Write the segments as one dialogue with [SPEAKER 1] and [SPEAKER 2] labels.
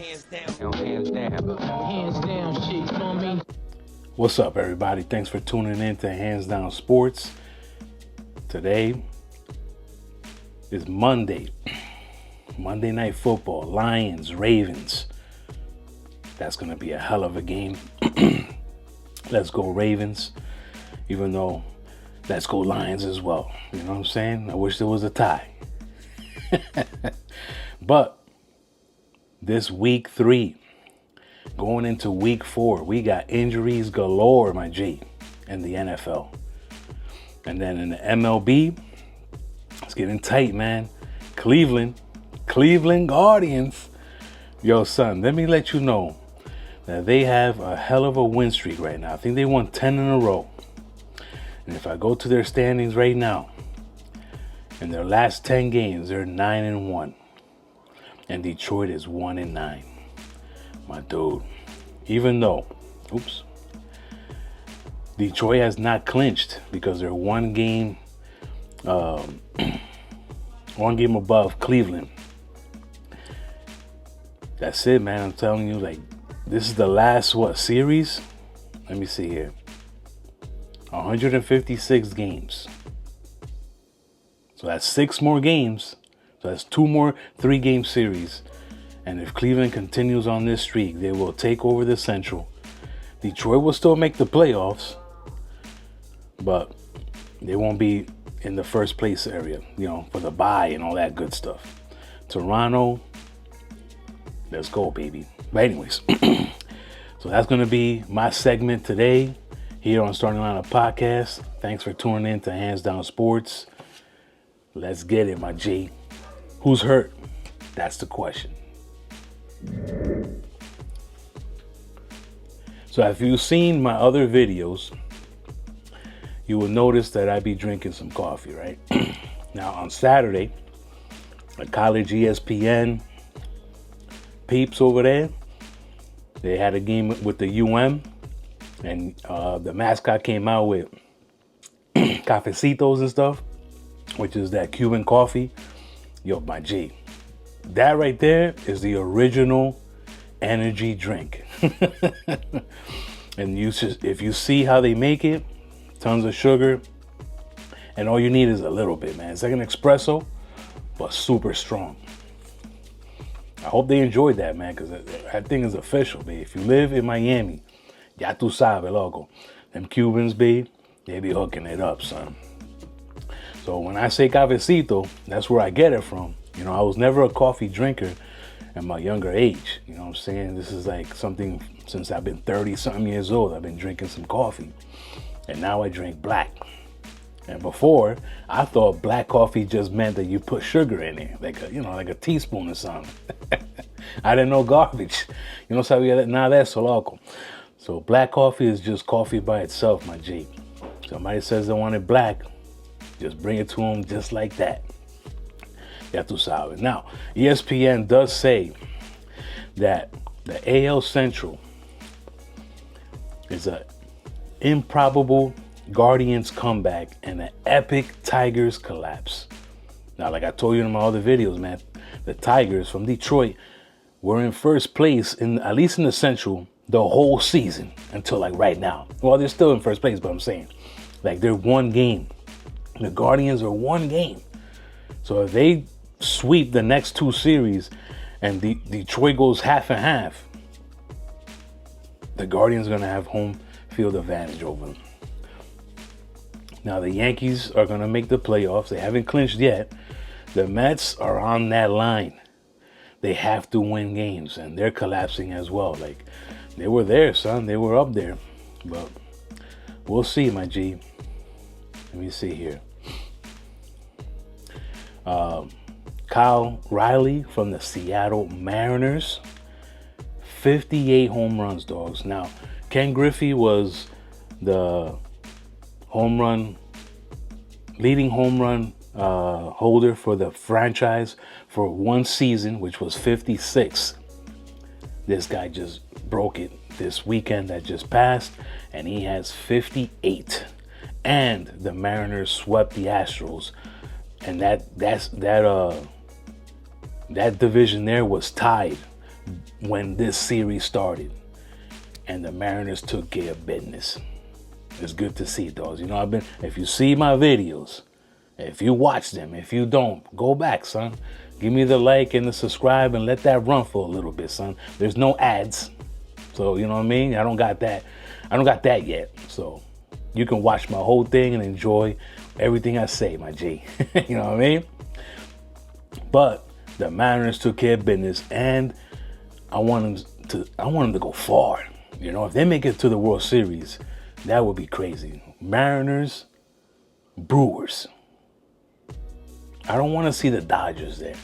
[SPEAKER 1] Hands down. Hands down. Hands down shit, you know what I mean?
[SPEAKER 2] What's up, everybody? Thanks for tuning in to Hands Down Sports. Today is Monday. Monday Night Football. Lions, Ravens. That's going to be a hell of a game. Let's go Ravens. Even though let's go Lions as well. You know what I'm saying? I wish there was a tie. But this week 3, going into week 4, we got injuries galore, my G, in the NFL. And then in the MLB, it's getting tight, man. Cleveland Guardians. Yo, son, let me let you know that they have a hell of a win streak right now. I think they won 10 in a row. And if I go to their standings right now, in their last 10 games, they're 9-1. And Detroit is 1-9. My dude. Even though, Detroit has not clinched because they're one game above Cleveland. That's it, man. I'm telling you, like, this is the last, series? Let me see here. 156 games. So that's 6 more games. So that's 2 more 3-game series. And if Cleveland continues on this streak, they will take over the Central. Detroit will still make the playoffs, but they won't be in the first place area, for the bye and all that good stuff. Toronto, let's go, baby. But anyways, so that's going to be my segment today here on Starting Lineup Podcast. Thanks for tuning in to Hands Down Sports. Let's get it, my G. Who's hurt? That's the question. So if you've seen my other videos, you will notice that I be drinking some coffee, right? Now on Saturday, a college ESPN peeps over there, they had a game with the and the mascot came out with cafecitos and stuff, which is that Cuban coffee. Yo, my G, that right there is the original energy drink. And if you see how they make it, tons of sugar, and all you need is a little bit, man. It's like an espresso, but super strong. I hope they enjoyed that, man, because that thing is official, babe. If you live in Miami, ya tu sabe, loco. Them Cubans, babe, they be hooking it up, son. So when I say cafecito, that's where I get it from. I was never a coffee drinker at my younger age. You know what I'm saying? This is like something since I've been 30-something years old. I've been drinking some coffee. And now I drink black. And before, I thought black coffee just meant that you put sugar in it, like a teaspoon or something. I didn't know garbage. Sabía nada de eso, loco. So black coffee is just coffee by itself, my G. Somebody says they want it black, just bring it to them just like that. Ya tu sabes. Now, ESPN does say that the AL Central is a improbable Guardians comeback and an epic Tigers collapse. Now, like I told you in my other videos, man, the Tigers from Detroit were in first place, at least in the Central, the whole season until like right now. Well, they're still in first place, but I'm saying, like, they're one game. The Guardians are one game. So if they sweep the next 2 series and Detroit goes half and half, the Guardians are going to have home field advantage over them. Now the Yankees are going to make the playoffs. They haven't clinched yet. The Mets are on that line. They have to win games, and they're collapsing as well. Like, they were there, son. They were up there. But we'll see, my G. Let me see here. Kyle Riley from the Seattle Mariners. 58 home runs, dogs. Now, Ken Griffey was the leading home run holder for the franchise for one season, which was 56. This guy just broke it this weekend that just passed, and he has 58. And the Mariners swept the Astros, and that division there was tied when this series started and the Mariners took care of business. It's good to see, dogs. You know, if you see my videos, if you watch them, if you don't, go back, son. Give me the like and the subscribe and let that run for a little bit, son. There's no ads. So, you know what I mean? I don't got that yet. So you can watch my whole thing and enjoy everything I say, my G. You know what I mean? But the Mariners took care of business, and I want them to go far. You know, if they make it to the World Series, that would be crazy. Mariners, Brewers. I don't want to see the Dodgers there.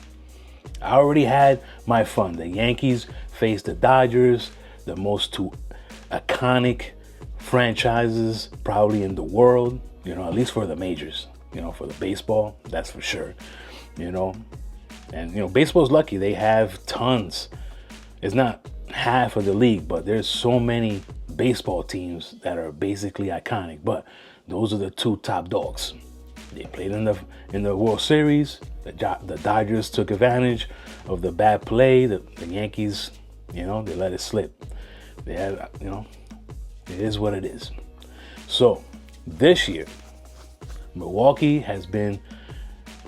[SPEAKER 2] I already had my fun. The Yankees faced the Dodgers, the most two iconic franchises probably in the world, you know, at least for the majors, you know, for the baseball, that's for sure, you know. And, you know, baseball's lucky. They have tons. It's not half of the league, but there's so many baseball teams that are basically iconic. But those are the two top dogs. They played in the World Series. The Dodgers took advantage of the bad play. The Yankees, you know, they let it slip. They had, you know, it is what it is. So this year, Milwaukee has been,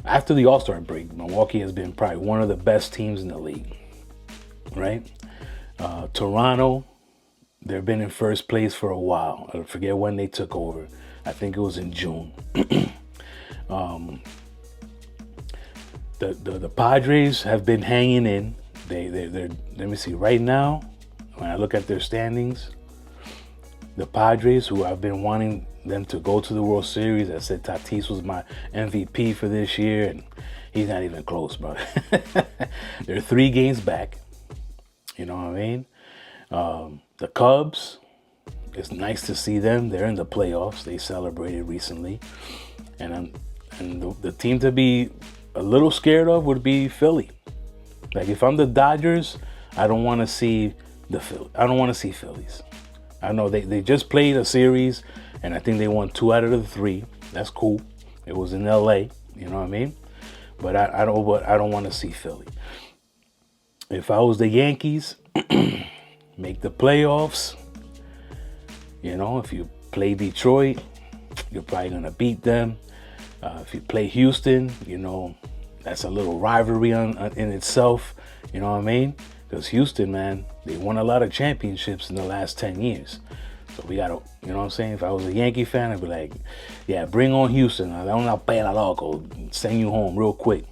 [SPEAKER 2] after the All-Star break, Milwaukee has been probably one of the best teams in the league, right? Toronto, they've been in first place for a while. I forget when they took over. I think it was in June. The Padres have been hanging in. They're let me see. Right now, when I look at their standings, the Padres, who I've been wanting them to go to the World Series, I said Tatis was my MVP for this year, and he's not even close, bro. They're 3 games back. You know what I mean? The Cubs, it's nice to see them. They're in the playoffs. They celebrated recently. And the team to be a little scared of would be Philly. Like, if I'm the Dodgers, I don't want to see I don't want to see Phillies. I know they just played a series, and I think they won 2 out of the 3. That's cool. It was in LA, you know what I mean? But I don't want to see Philly. If I was the Yankees, make the playoffs. You know, if you play Detroit, you're probably gonna beat them. If you play Houston, you know, that's a little rivalry in itself. You know what I mean? Because Houston, man, they won a lot of championships in the last 10 years. So we gotta, you know what I'm saying? If I was a Yankee fan, I'd be like, yeah, bring on Houston. I don't know, pela loco, send you home real quick.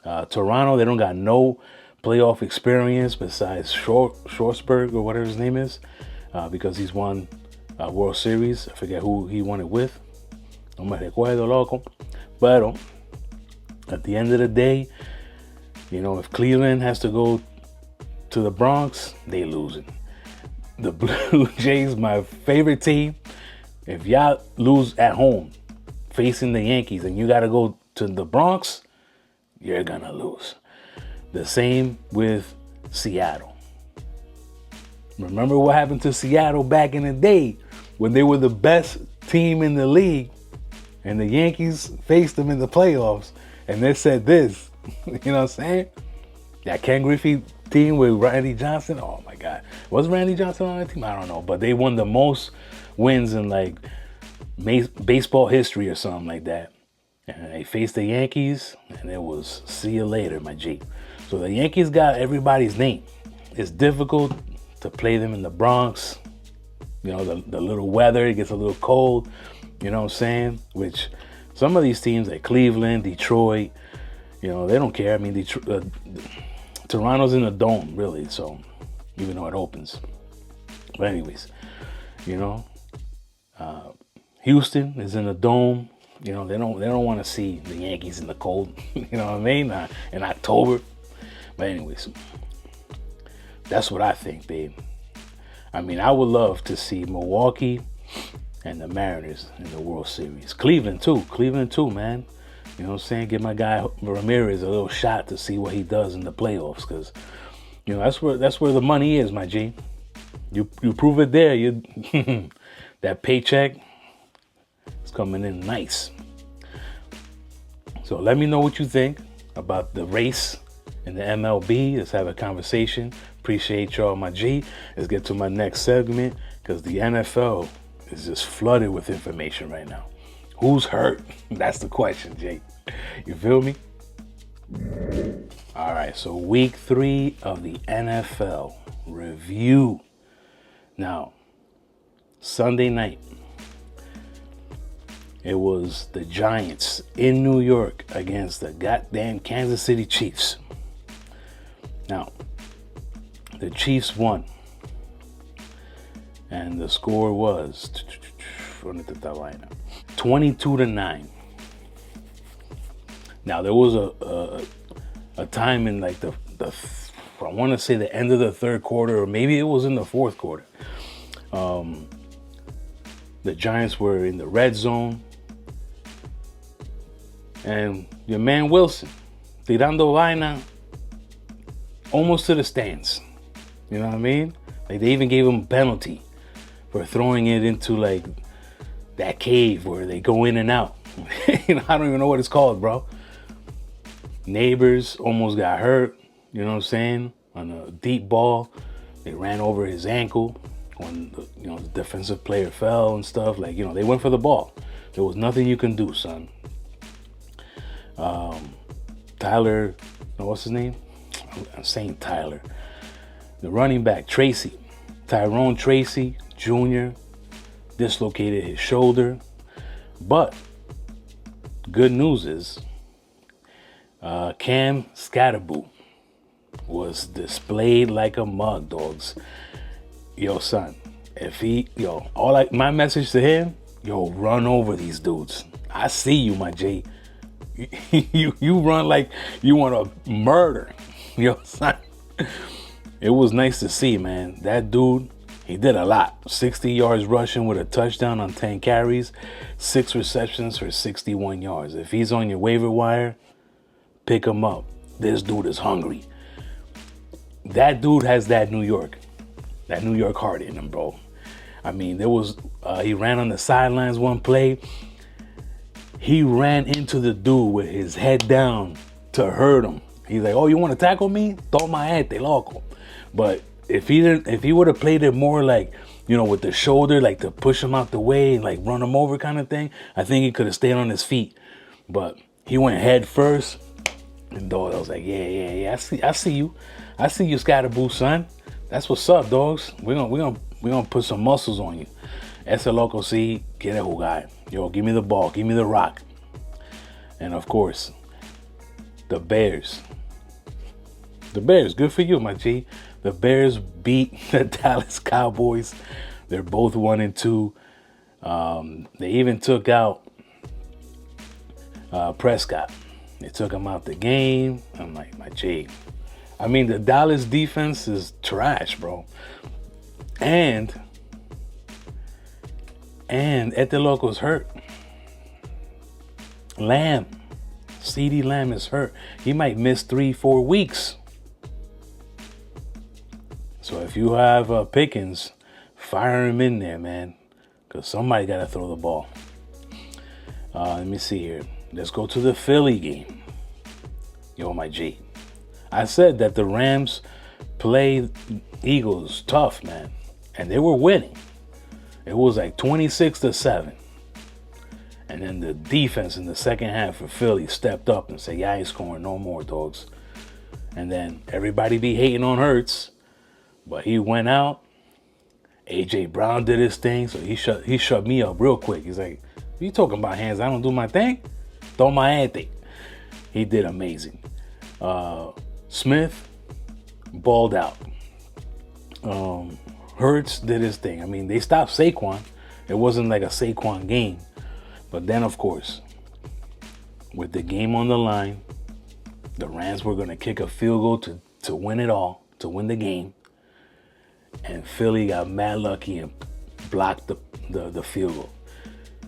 [SPEAKER 2] Toronto, they don't got no playoff experience besides Schwartzberg or whatever his name is, because he's won World Series. I forget who he won it with. No me recuerdo, loco. Pero at the end of the day, you know, if Cleveland has to go to the Bronx, they losing. The Blue Jays, my favorite team. If y'all lose at home facing the Yankees and you got to go to the Bronx, you're gonna lose. The same with Seattle. Remember what happened to Seattle back in the day when they were the best team in the league and the Yankees faced them in the playoffs, and they said this, you know what I'm saying? That Ken Griffey team with Randy Johnson, oh my God. Was Randy Johnson on that team? I don't know, but they won the most wins in like baseball history or something like that. And they faced the Yankees, and it was see you later, my G. So the Yankees got everybody's name. It's difficult to play them in the Bronx. You know, the little weather, it gets a little cold. You know what I'm saying? Which some of these teams like Cleveland, Detroit, you know, they don't care. I mean, Toronto's in a dome, really. So even though it opens. But anyways, you know, Houston is in a dome. You know, they don't want to see the Yankees in the cold. You know what I mean? In October. But anyways, that's what I think, babe. I mean, I would love to see Milwaukee and the Mariners in the World Series. Cleveland too, man. You know what I'm saying? Give my guy Ramirez a little shot to see what he does in the playoffs, because you know that's where the money is, my G. You prove it there. You that paycheck is coming in nice. So let me know what you think about the race in the MLB. Let's have a conversation. Appreciate y'all, my G. Let's get to my next segment because the NFL is just flooded with information right now. Who's hurt? That's the question, Jay. You feel me? All right, so week 3 of the NFL review. Now, Sunday night, it was the Giants in New York against the goddamn Kansas City Chiefs. Now, the Chiefs won. And the score was 22-9. Now, there was a time in like the I want to say the end of the third quarter, or maybe it was in the fourth quarter. The Giants were in the red zone. And your man Wilson, tirando vaina, almost to the stands. You know what I mean? Like they even gave him a penalty for throwing it into like that cave where they go in and out. You know, I don't even know what it's called, bro. Neighbors almost got hurt. You know what I'm saying? On a deep ball, they ran over his ankle when the defensive player fell and stuff. Like, they went for the ball. There was nothing you can do, son. Tyler, what's his name? I'm saying Tyler. The running back, Tyrone Tracy Jr. dislocated his shoulder. But good news is Cam Scatterboo was displayed like a mug, dogs. Yo, son, my message to him, run over these dudes. I see you, my J. You run like you want to murder. Yo, son. It was nice to see, man. That dude, he did a lot. 60 yards rushing with a touchdown on 10 carries, 6 receptions for 61 yards. If he's on your waiver wire, pick him up. This dude is hungry. That dude has that New York heart in him, bro. I mean, he ran on the sidelines one play. He ran into the dude with his head down to hurt him. He's like, "Oh, you want to tackle me? Toma este, loco." But if he would have played it more like, with the shoulder, like to push him out the way and like run him over kind of thing, I think he could have stayed on his feet. But he went head first. And dog, I was like, yeah. I see you, Scatterboo, son. That's what's up, dogs. We're gonna put some muscles on you. Ese loco sí quiere jugar. Yo, give me the ball, give me the rock. And of course, the Bears. Good for you, my G. The Bears beat the Dallas Cowboys. They're both 1-2. They even took out Prescott. They took him out the game. I'm like, my G. I mean, the Dallas defense is trash, bro. And Este Loco's hurt. CeeDee Lamb is hurt. He might miss 3-4 weeks. So if you have Pickens, fire him in there, man. Because somebody got to throw the ball. Let me see here. Let's go to the Philly game. Yo, my G. I said that the Rams play Eagles tough, man. And they were winning. It was like 26-7. And then the defense in the second half for Philly stepped up and said, "Yeah, I ain't scoring no more, dogs." And then everybody be hating on Hurts. But he went out. A.J. Brown did his thing, so he shut me up real quick. He's like, "You talking about hands? I don't do my thing? Toma este." He did amazing. Smith balled out. Hurts did his thing. I mean, they stopped Saquon. It wasn't like a Saquon game. But then, of course, with the game on the line, the Rams were going to kick a field goal to win it all, to win the game. And Philly got mad lucky and blocked the field goal.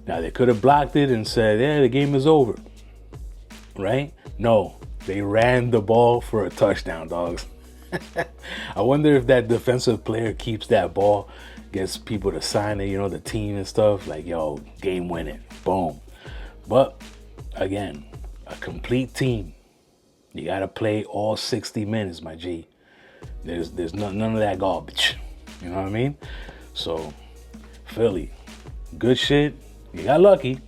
[SPEAKER 2] Now, they could have blocked it and said, "Yeah, the game is over." Right? No, they ran the ball for a touchdown, dogs. I wonder if that defensive player keeps that ball, gets people to sign it, the team and stuff. Like, yo, game winning. Boom. But, again, a complete team. You got to play all 60 minutes, my G. There's none of that garbage. You know what I mean? So, Philly, good shit. You got lucky.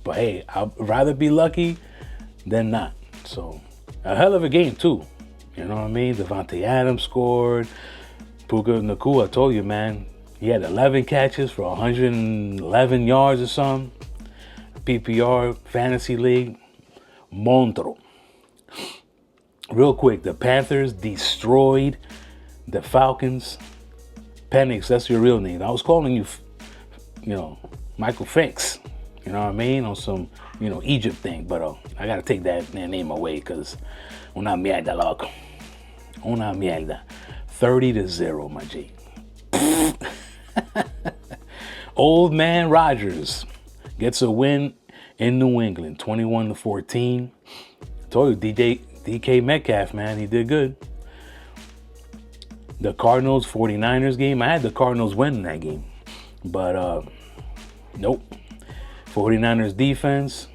[SPEAKER 2] But hey, I'd rather be lucky than not. So, a hell of a game, too. You know what I mean? Devontae Adams scored. Puka Nacua, I told you, man. He had 11 catches for 111 yards or something. PPR, Fantasy League. Montro. Real quick, the Panthers destroyed the Falcons. Penix, that's your real name. I was calling you, Michael Finks. You know what I mean? On some, Egypt thing. But I got to take that name away because una mierda, loco. Una mierda. 30-0, my G. Old man Rodgers gets a win in New England, 21-14. Told you, DK Metcalf, man, he did good. The Cardinals 49ers game, I had the Cardinals winning that game. But nope. 49ers defense,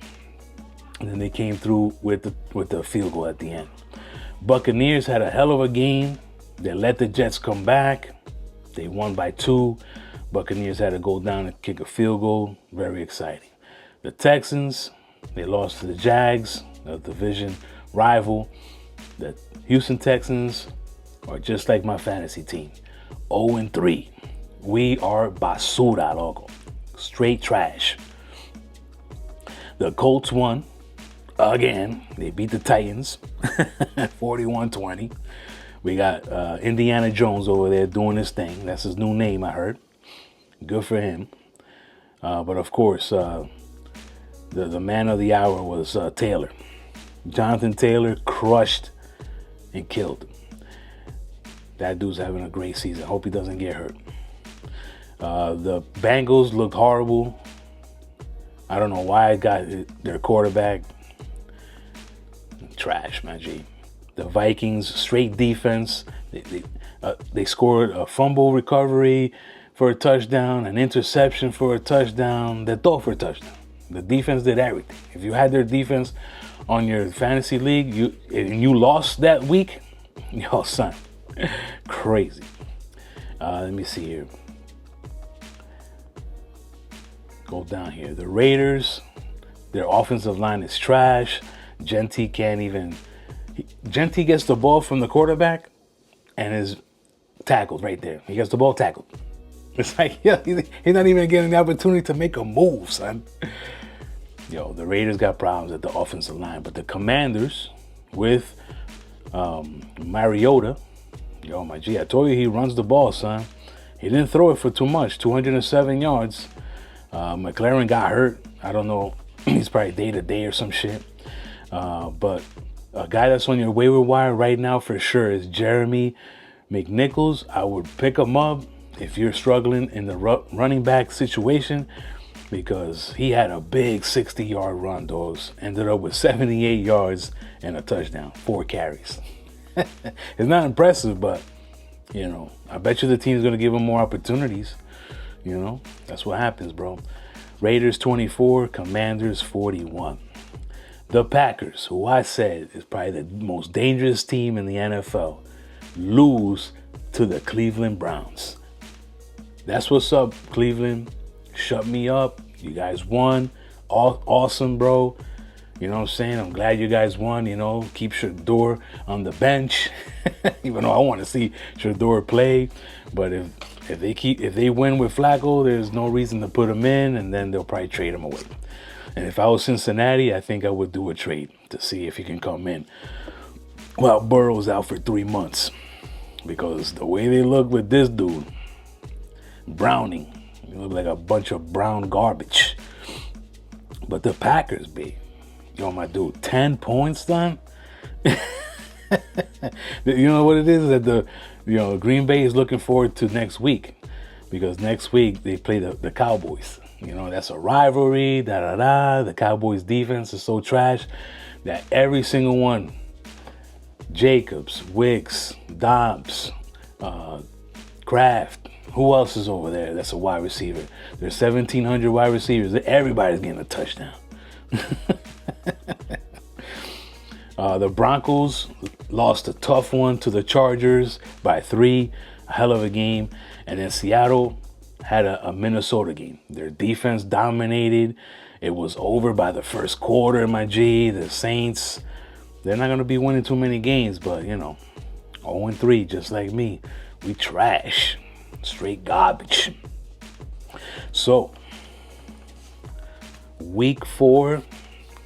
[SPEAKER 2] and then they came through with the field goal at the end. Buccaneers had a hell of a game. They let the Jets come back. They won by 2. Buccaneers had to go down and kick a field goal. Very exciting. The Texans, they lost to the Jags, a division rival. The Houston Texans are just like my fantasy team. 0-3. We are basura, loco. Straight trash. The Colts won. Again, they beat the Titans 41-20. We got Indiana Jones over there doing his thing. That's his new name, I heard. Good for him. But of course, the man of the hour was Taylor. Jonathan Taylor crushed and killed him. That dude's having a great season. Hope he doesn't get hurt. The Bengals looked horrible. I don't know why I got their quarterback. Trash, man, G. The Vikings, straight defense. They scored a fumble recovery for a touchdown, an interception for a touchdown, they throw for a touchdown. The defense did everything. If you had their defense on your fantasy league, you lost that week, yo, son, crazy. Let me see here. Go down here. The Raiders, their offensive line is trash. Genty gets the ball from the quarterback and is tackled right there. He gets the ball tackled. It's like, yeah, he's not even getting the opportunity to make a move, son. Yo, the Raiders got problems at the offensive line, but the Commanders with Mariota, yo, my G, I told you he runs the ball, son. He didn't throw it for too much, 207 yards. McLaren got hurt. I don't know. He's probably day-to-day or some shit. But a guy that's on your waiver wire right now for sure is Jeremy McNichols. I would pick him up if you're struggling in the running back situation, because he had a big 60-yard run, dogs. Ended up with 78 yards and a touchdown, 4 carries. It's not impressive, but, I bet you the team's going to give him more opportunities. That's what happens, bro. Raiders 24, Commanders 41. The Packers, who I said is probably the most dangerous team in the NFL, lose to the Cleveland Browns. That's what's up, Cleveland. Shut me up. You guys won. Awesome, bro. You know what I'm saying? I'm glad you guys won. Keep Shador on the bench. Even though I want to see Shador play. But if they win with Flacco, there's no reason to put him in, and then they'll probably trade him away. And if I was Cincinnati, I think I would do a trade to see if he can come in. Well, Burrow's out for 3 months. Because the way they look with this dude, Browning, you look like a bunch of brown garbage. But the Packers, babe. Yo, my dude, 10 points done? You know what it is? That Green Bay is looking forward to next week. Because next week they play the Cowboys. That's a rivalry, The Cowboys defense is so trash that every single one, Jacobs, Wicks, Dobbs, Kraft, who else is over there that's a wide receiver? There's 1,700 wide receivers. Everybody's getting a touchdown. The Broncos lost a tough one to the Chargers by 3, a hell of a game. And then Seattle had a Minnesota game. Their defense dominated. It was over by the first quarter, my G. The Saints, they're not going to be winning too many games, but, 0-3, just like me. We trash. Straight garbage. So, week 4,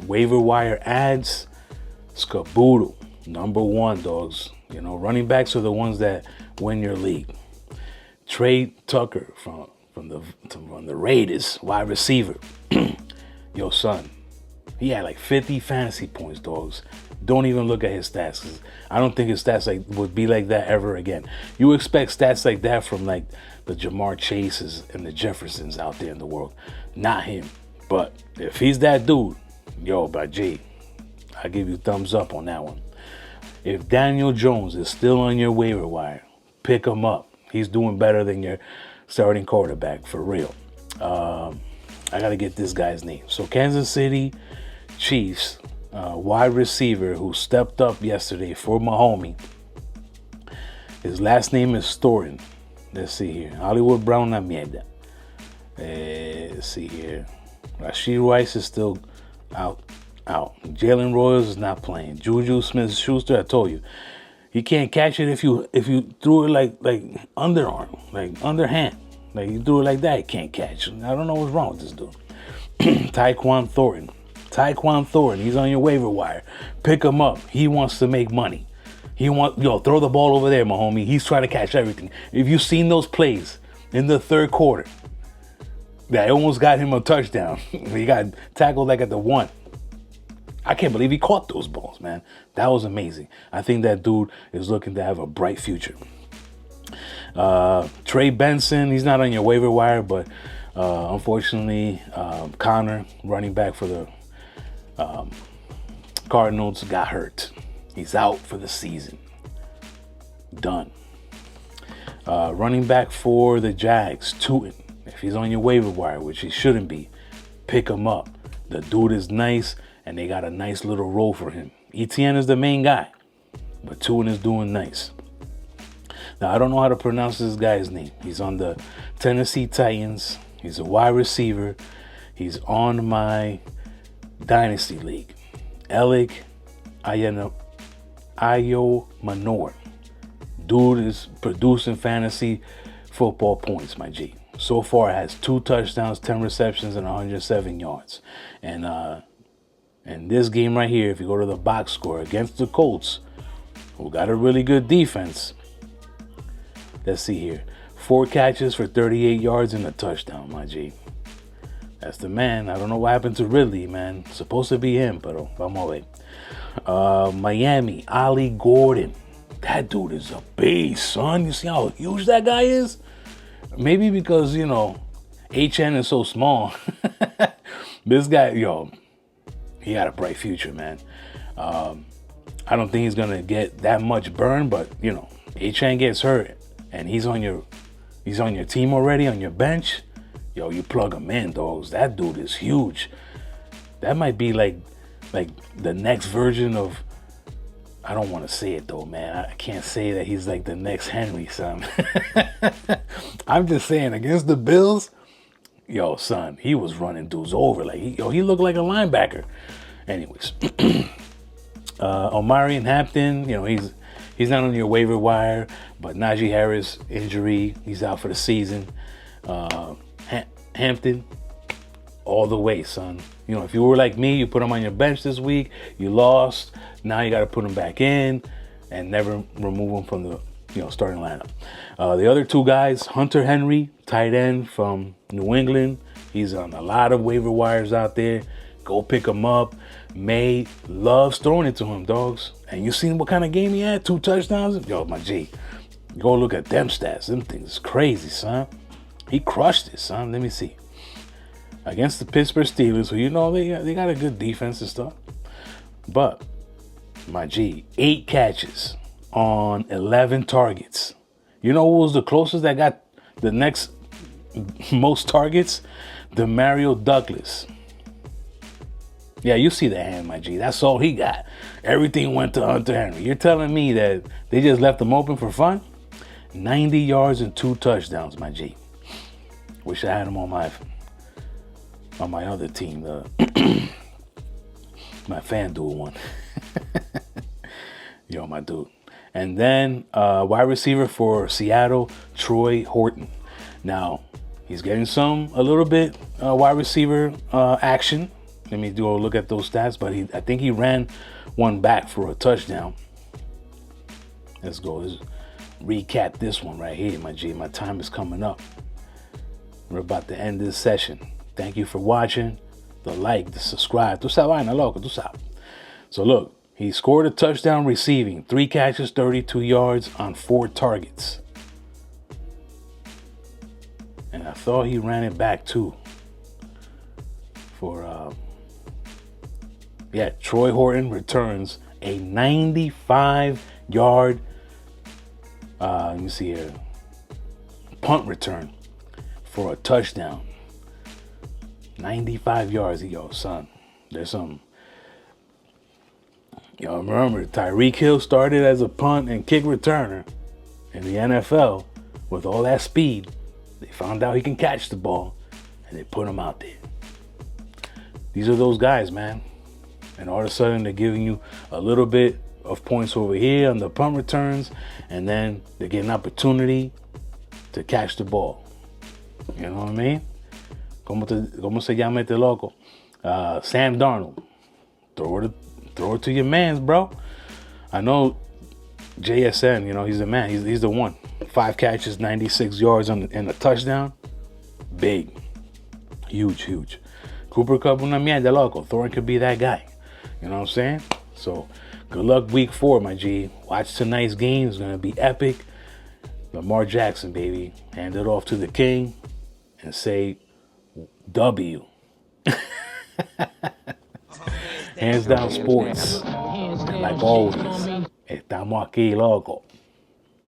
[SPEAKER 2] waiver wire ads, Skaboodle, number 1, dogs. Running backs are the ones that win your league. Trey Tucker from the Raiders, wide receiver. Yo, son, he had like 50 fantasy points, dogs. Don't even look at his stats, 'cause I don't think his stats would be like that ever again. You expect stats like that from like the Jamar Chases and the Jeffersons out there in the world. Not him. But if he's that dude, yo, by G, I give you thumbs up on that one. If Daniel Jones is still on your waiver wire, pick him up. He's doing better than your starting quarterback, for real. I got to get this guy's name. So Kansas City Chiefs wide receiver who stepped up yesterday for my homie. His last name is Storin. Let's see here. Hollywood Brown na mierda. Let's see here. Rashid Rice is still out. Jalen Royals is not playing. Juju Smith-Schuster, I told you, he can't catch it if you threw it like underarm, like underhand. Like you threw it like that, he can't catch. I don't know what's wrong with this dude. Tyquan Thornton, he's on your waiver wire. Pick him up. He wants to make money. Throw the ball over there, my homie. He's trying to catch everything. If you've seen those plays in the third quarter, that almost got him a touchdown. He got tackled like at the 1. I can't believe he caught those balls, man. That was amazing. I think that dude is looking to have a bright future. Trey Benson, he's not on your waiver wire, but unfortunately, Connor, running back for the Cardinals, got hurt. He's out for the season. Done. Running back for the Jags, Tootin. If he's on your waiver wire, which he shouldn't be, pick him up. The dude is nice, and they got a nice little role for him. ETN is the main guy, but Tootin is doing nice. Now, I don't know how to pronounce this guy's name. He's on the Tennessee Titans. He's a wide receiver. He's on my Dynasty League. Alec Ayomanor. Dude is producing fantasy football points, my G. So far, has 2 touchdowns, 10 receptions, and 107 yards. And this game right here, if you go to the box score against the Colts, who got a really good defense, let's see here. 4 catches for 38 yards and a touchdown, my G. That's the man. I don't know what happened to Ridley, man. Supposed to be him, pero vamos a ver. Miami, Ali Gordon. That dude is a beast, son. You see how huge that guy is? Maybe because, HN is so small. This guy, he got a bright future, man. I don't think he's going to get that much burn, but, HN gets hurt and he's on your team already, on your bench. You plug him in, dogs. That dude is huge. That might be like the next version of, I don't want to say it though, man. I can't say that he's like the next Henry, son. I'm just saying, against the Bills, son, he was running dudes over. Like, he looked like a linebacker. Anyways, Omarion Hampton, he's not on your waiver wire, but Najee Harris injury, he's out for the season. Hampton, all the way, son. If you were like me, you put him on your bench this week, you lost. Now you got to put him back in and never remove him from the starting lineup. The other 2 guys, Hunter Henry, tight end from New England. He's on a lot of waiver wires out there. Go pick him up. May loves throwing it to him, dogs. And you seen what kind of game he had? 2 touchdowns? My G. Go look at them stats. Them things is crazy, son. He crushed it, son. Let me see. Against the Pittsburgh Steelers, who they got a good defense and stuff. But, my G, 8 catches on 11 targets. You know who was the closest that got the next most targets? Mario Douglas. Yeah, you see the hand, my G. That's all he got. Everything went to Hunter Henry. You're telling me that they just left him open for fun? 90 yards and 2 touchdowns, my G. Wish I had him on my other team, my FanDuel one. Yo, my dude. And then wide receiver for Seattle, Troy Horton. Now, he's getting a little bit wide receiver action. Let me do a look at those stats, but I think he ran one back for a touchdown. Let's go. Let's recap this one right here, my G. My time is coming up. We're about to end this session. Thank you for watching. The like, the subscribe. Tú sabes, vaina, loco, tú sabes. So look, he scored a touchdown receiving, 3 catches, 32 yards on 4 targets. And I thought he ran it back too. For Troy Horton returns a 95-yard let me see here, punt return for a touchdown. 95 yards. Yo, son, there's some. Yo, remember, Tyreek Hill started as a punt and kick returner in the NFL with all that speed. They found out he can catch the ball, and they put him out there. These are those guys, man. And all of a sudden, they're giving you a little bit of points over here on the punt returns, and then they get an opportunity to catch the ball. You know what I mean? ¿Cómo se llama este loco? Sam Darnold. Throw it to your mans, bro. I know JSN, you know, he's the man. He's the one. 5 catches, 96 yards and a touchdown. Big. Huge. Cooper Kupp, una mierda, loco. Thorne could be that guy. You know what I'm saying? So, good luck week 4, my G. Watch tonight's game. It's going to be epic. Lamar Jackson, baby. Hand it off to the king and say W. Hands down sports. And like always, estamos aquí, loco.